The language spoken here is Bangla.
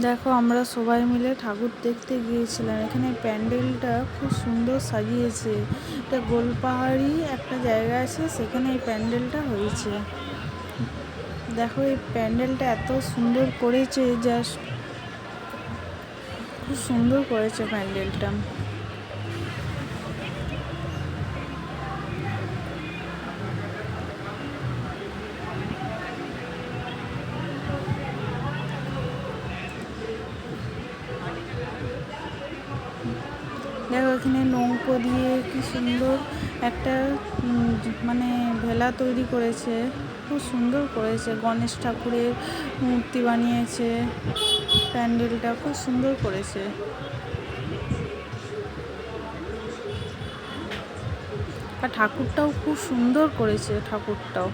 দেখো আমরা সবাই মিলে ঠাকুর দেখতে গিয়েছিলাম। এখানে প্যান্ডেলটা খুব সুন্দর সাজিয়েছে। এটা গোলপাহাড়ি একটা জায়গা আছে, সেখানে এই প্যান্ডেলটা হয়েছে। দেখো এই প্যান্ডেলটা এত সুন্দর করেছে, জাস্ট খুব সুন্দর করেছে প্যান্ডেলটা। দেখো এখানে নৌকো দিয়ে কি সুন্দর একটা মানে ভেলা তৈরি করেছে, খুব সুন্দর করেছে। গণেশ ঠাকুরের মূর্তি বানিয়েছে, প্যান্ডেলটা খুব সুন্দর করেছে। আর ঠাকুরটাও খুব সুন্দর করেছে, ঠাকুরটাও।